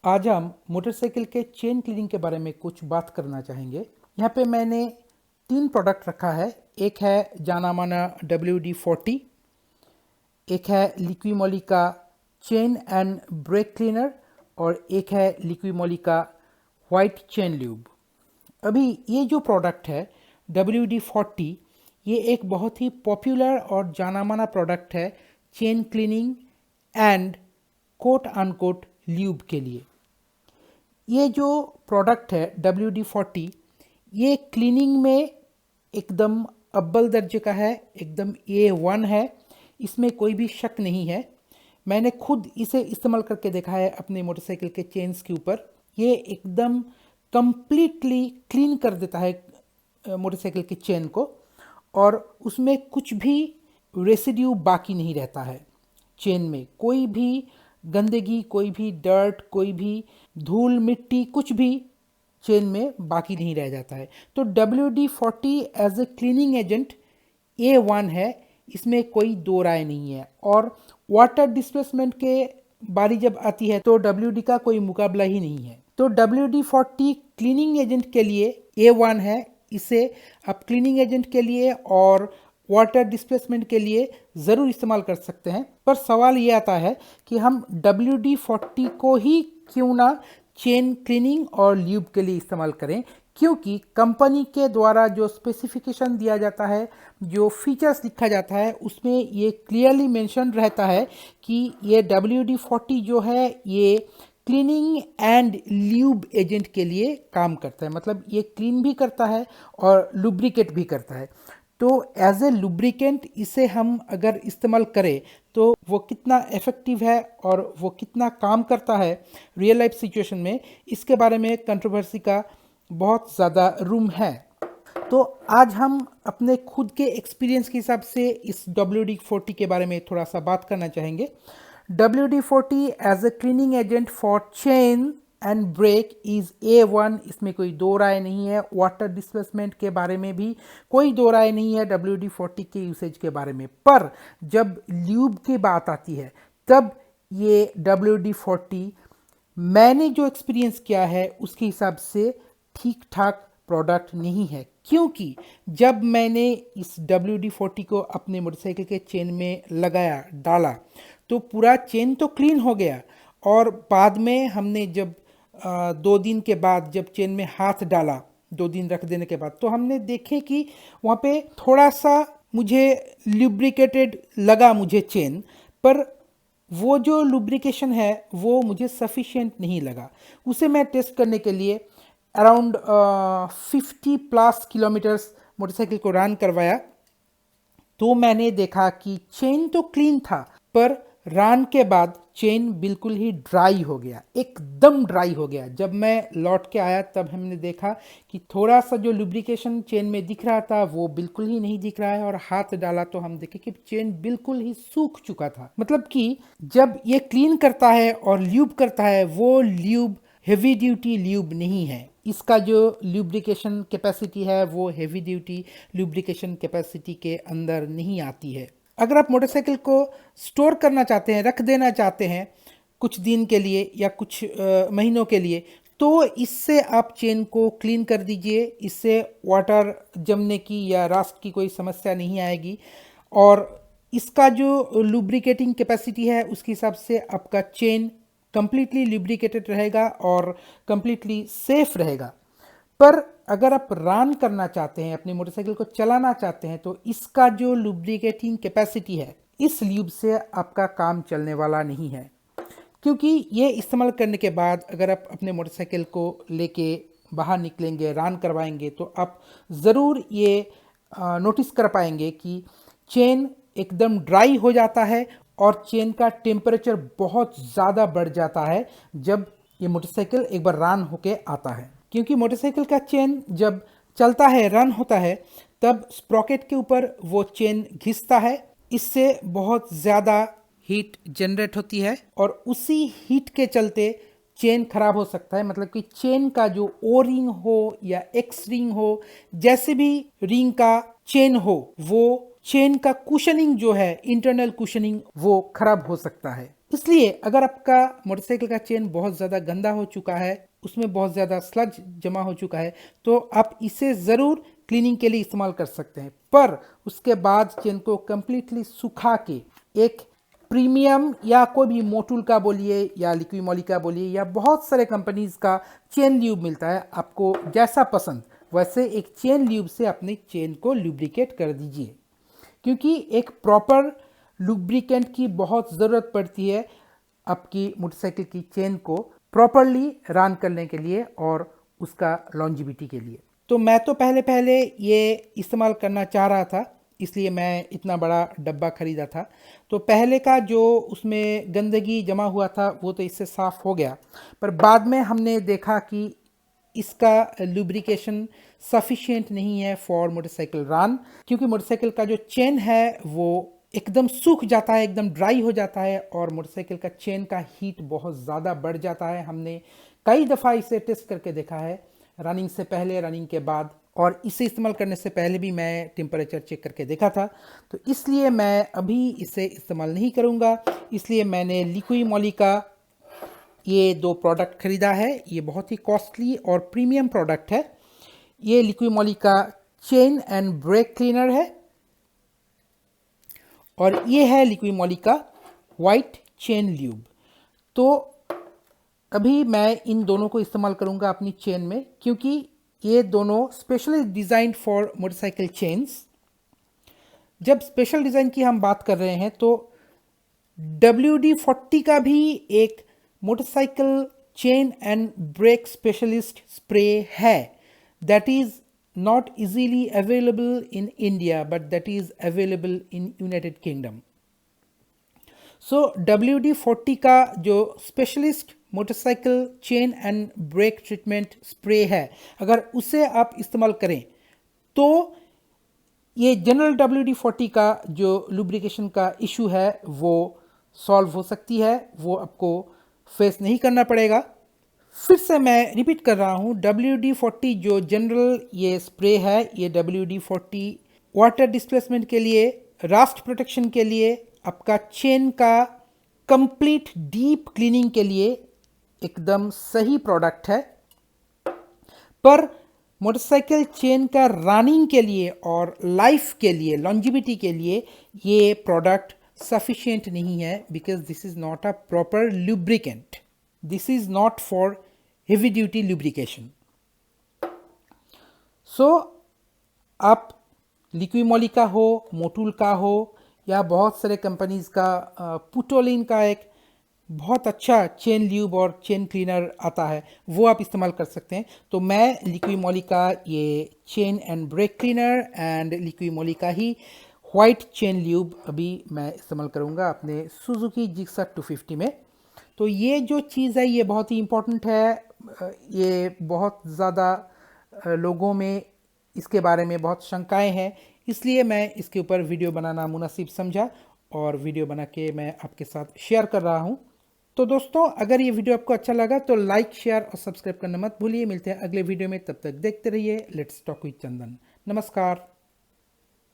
आज हम मोटरसाइकिल के चेन क्लीनिंग के बारे में कुछ बात करना चाहेंगे। यहाँ पे मैंने 3 प्रोडक्ट रखा है। एक है जाना माना WD-40, एक है लिक्विमोली का चेन एंड ब्रेक क्लीनर और एक है लिक्विमोली का वाइट चेन ल्यूब। अभी ये जो प्रोडक्ट है WD-40, ये एक बहुत ही पॉपुलर और जाना माना प्रोडक्ट है chain cleaning and quote unquote lube के लिए। ये जो प्रोडक्ट है WD-40, ये क्लीनिंग में एकदम अव्वल दर्जे का है, एकदम A1 है, इसमें कोई भी शक नहीं है। मैंने खुद इसे इस्तेमाल करके देखा है अपने मोटरसाइकिल के चेन्स के ऊपर। ये एकदम कंप्लीटली क्लीन कर देता है मोटरसाइकिल के चेन को, और उसमें कुछ भी रेसिड्यू बाकी नहीं रहता है। चेन में कोई भी गंदगी, कोई भी डर्ट, कोई भी धूल मिट्टी, कुछ भी चेन में बाकी नहीं रह जाता है। तो WD-40 as a cleaning agent A1 है, इसमें कोई दो राय नहीं है। और वाटर डिस्प्लेसमेंट के बारी जब आती है तो WD का कोई मुकाबला ही नहीं है। तो WD-40 क्लीनिंग एजेंट के लिए A1 है। इसे आप क्लीनिंग एजेंट के लिए और वाटर डिस्प्लेसमेंट के लिए ज़रूर इस्तेमाल कर सकते हैं। पर सवाल ये आता है कि हम WD-40 को ही क्यों ना चेन क्लीनिंग और ल्यूब के लिए इस्तेमाल करें, क्योंकि कंपनी के द्वारा जो स्पेसिफिकेशन दिया जाता है, जो फीचर्स लिखा जाता है, उसमें ये क्लियरली मेंशन रहता है कि ये WD-40 जो है ये क्लीनिंग एंड ल्यूब एजेंट के लिए काम करता है। मतलब ये क्लीन भी करता है और लुब्रिकेट भी करता है। तो एज ए लुब्रिकेंट इसे हम अगर इस्तेमाल करें तो वो कितना इफ़ेक्टिव है और वो कितना काम करता है रियल लाइफ सिचुएशन में, इसके बारे में कंट्रोवर्सी का बहुत ज़्यादा रूम है। तो आज हम अपने खुद के एक्सपीरियंस के हिसाब से इस WD-40 के बारे में थोड़ा सा बात करना चाहेंगे। WD-40 as a cleaning agent for chain and brake is A1, इसमें कोई दो राय नहीं है। वाटर डिस्प्लेसमेंट के बारे में भी कोई दो राय नहीं है WD-40 के यूसेज के बारे में। पर जब ल्यूब की बात आती है तब ये WD-40 मैंने जो एक्सपीरियंस किया है उसके हिसाब से ठीक ठाक प्रोडक्ट नहीं है। क्योंकि जब मैंने इस WD-40 को अपने मोटरसाइकिल के चेन में लगाया, डाला, तो पूरा चेन तो क्लीन हो गया, और बाद में हमने जब 2 दिन के बाद जब चेन में हाथ डाला, 2 दिन रख देने के बाद, तो हमने देखे कि वहाँ पे थोड़ा सा मुझे लुब्रिकेटेड लगा मुझे चेन, पर वो जो लुब्रिकेशन है वो मुझे सफिशिएंट नहीं लगा। उसे मैं टेस्ट करने के लिए अराउंड 50+ किलोमीटर्स मोटरसाइकिल को रन करवाया। तो मैंने देखा कि चेन तो क्लीन था, पर रन के बाद चेन बिल्कुल ही ड्राई हो गया, एकदम ड्राई हो गया। जब मैं लौट के आया तब हमने देखा कि थोड़ा सा जो लुब्रिकेशन चेन में दिख रहा था वो बिल्कुल ही नहीं दिख रहा है, और हाथ डाला तो हम देखे कि चेन बिल्कुल ही सूख चुका था। मतलब कि जब ये क्लीन करता है और ल्यूब करता है, वो ल्यूब हेवी ड्यूटी ल्यूब नहीं है। इसका जो लुब्रिकेशन कैपेसिटी है वो हेवी ड्यूटी लुब्रिकेशन कैपेसिटी के अंदर नहीं आती है। अगर आप मोटरसाइकिल को स्टोर करना चाहते हैं, रख देना चाहते हैं कुछ दिन के लिए या कुछ महीनों के लिए, तो इससे आप चेन को क्लीन कर दीजिए। इससे वाटर जमने की या रस्ट की कोई समस्या नहीं आएगी, और इसका जो लुब्रिकेटिंग कैपेसिटी है उसके हिसाब से आपका चेन कंप्लीटली लुब्रिकेटेड रहेगा और कंप्लीटली सेफ रहेगा। पर अगर आप रन करना चाहते हैं, अपनी मोटरसाइकिल को चलाना चाहते हैं, तो इसका जो लुब्रिकेटिंग कैपेसिटी है, इस ल्यूब से आपका काम चलने वाला नहीं है। क्योंकि ये इस्तेमाल करने के बाद अगर आप अपने मोटरसाइकिल को लेके बाहर निकलेंगे, रन करवाएंगे, तो आप ज़रूर ये नोटिस कर पाएंगे कि चेन एकदम ड्राई हो जाता है और चेन का टेम्परेचर बहुत ज़्यादा बढ़ जाता है जब ये मोटरसाइकिल एक बार रन होके आता है। क्योंकि मोटरसाइकिल का चेन जब चलता है, रन होता है, तब स्प्रॉकेट के ऊपर वो चेन घिसता है। इससे बहुत ज़्यादा हीट जनरेट होती है, और उसी हीट के चलते चेन खराब हो सकता है। मतलब कि चेन का जो ओ रिंग हो या एक्स रिंग हो, जैसे भी रिंग का चेन हो, वो चेन का कुशनिंग जो है, इंटरनल कुशनिंग, वो खराब हो सकता है। इसलिए अगर आपका मोटरसाइकिल का चेन बहुत ज़्यादा गंदा हो चुका है, उसमें बहुत ज़्यादा स्लज जमा हो चुका है, तो आप इसे ज़रूर क्लीनिंग के लिए इस्तेमाल कर सकते हैं। पर उसके बाद चेन को कम्प्लीटली सुखा के एक प्रीमियम या कोई भी मोटूल का बोलिए या लिक्विमोली का बोलिए या बहुत सारे कंपनीज का चेन ल्यूब मिलता है, आपको जैसा पसंद वैसे एक चेन ल्यूब से अपनी चेन को लुब्रिकेट कर दीजिए, क्योंकि एक प्रॉपर लुब्रिकेंट की बहुत ज़रूरत पड़ती है आपकी मोटरसाइकिल की चेन को प्रॉपरली रन करने के लिए और उसका लॉन्जिविटी के लिए। तो मैं तो पहले ये इस्तेमाल करना चाह रहा था, इसलिए मैं इतना बड़ा डब्बा ख़रीदा था। तो पहले का जो उसमें गंदगी जमा हुआ था वो तो इससे साफ़ हो गया, पर बाद में हमने देखा कि इसका लुब्रिकेशन सफिशिएंट नहीं है फॉर मोटरसाइकिल रन, क्योंकि मोटरसाइकिल का जो चेन है वो एकदम सूख जाता है, एकदम ड्राई हो जाता है और मोटरसाइकिल का चेन का हीट बहुत ज़्यादा बढ़ जाता है। हमने कई दफ़ा इसे टेस्ट करके देखा है, रनिंग से पहले, रनिंग के बाद, और इसे इस्तेमाल करने से पहले भी मैं टेम्परेचर चेक करके देखा था। तो इसलिए मैं अभी इसे इस्तेमाल नहीं करूँगा। इसलिए मैंने लिक्विमोली का ये 2 प्रोडक्ट ख़रीदा है। ये बहुत ही कॉस्टली और प्रीमियम प्रोडक्ट है। ये लिक्विमोली का चेन एंड ब्रेक क्लीनर है और ये है लिक्विमोली का वाइट चेन ल्यूब। तो अभी मैं इन दोनों को इस्तेमाल करूंगा अपनी चेन में, क्योंकि ये दोनों specially design for motorcycle chains. जब स्पेशल डिज़ाइन की हम बात कर रहे हैं तो WD-40 का भी एक motorcycle chain and brake specialist spray है, that is not easily available in India, but that is available in United Kingdom. So WD-40 का जो specialist motorcycle chain and brake treatment spray है, अगर उसे आप इस्तेमाल करें तो ये जनरल WD-40 का जो लुब्रिकेशन का इशू है वो सॉल्व हो सकती है, वो आपको फेस नहीं करना पड़ेगा। फिर से मैं रिपीट कर रहा हूँ, WD-40 जो जनरल ये स्प्रे है, ये WD-40 वाटर डिस्प्लेसमेंट के लिए, रस्ट प्रोटेक्शन के लिए, आपका चेन का कंप्लीट डीप क्लीनिंग के लिए एकदम सही प्रोडक्ट है। पर मोटरसाइकिल चेन का रनिंग के लिए और लाइफ के लिए, लॉन्जिविटी के लिए ये प्रोडक्ट सफिशिएंट नहीं है, because this is not a proper lubricant. This is not for heavy duty lubrication. So आप लिक्विमोली का हो, मोटूल का हो या बहुत सारे कंपनीज का पुटोलिन का एक बहुत अच्छा चेन ल्यूब और चेन क्लीनर आता है, वो आप इस्तेमाल कर सकते हैं। तो मैं लिक्विमोली का ये chain and brake cleaner and Liqui Moly का ही वाइट चेन ल्यूब अभी मैं इस्तेमाल करूँगा अपने सुजुकी जिक्सर 250 में। तो ये जो चीज़ है ये बहुत ही इम्पोर्टेंट है। ये बहुत ज़्यादा लोगों में इसके बारे में बहुत शंकाएं हैं, इसलिए मैं इसके ऊपर वीडियो बनाना मुनासिब समझा और वीडियो बना के मैं आपके साथ शेयर कर रहा हूँ। तो दोस्तों, अगर ये वीडियो आपको अच्छा लगा तो लाइक, शेयर और सब्सक्राइब करना मत भूलिए। मिलते हैं अगले वीडियो में, तब तक देखते रहिए लेट्स टॉक विद चंदन। नमस्कार।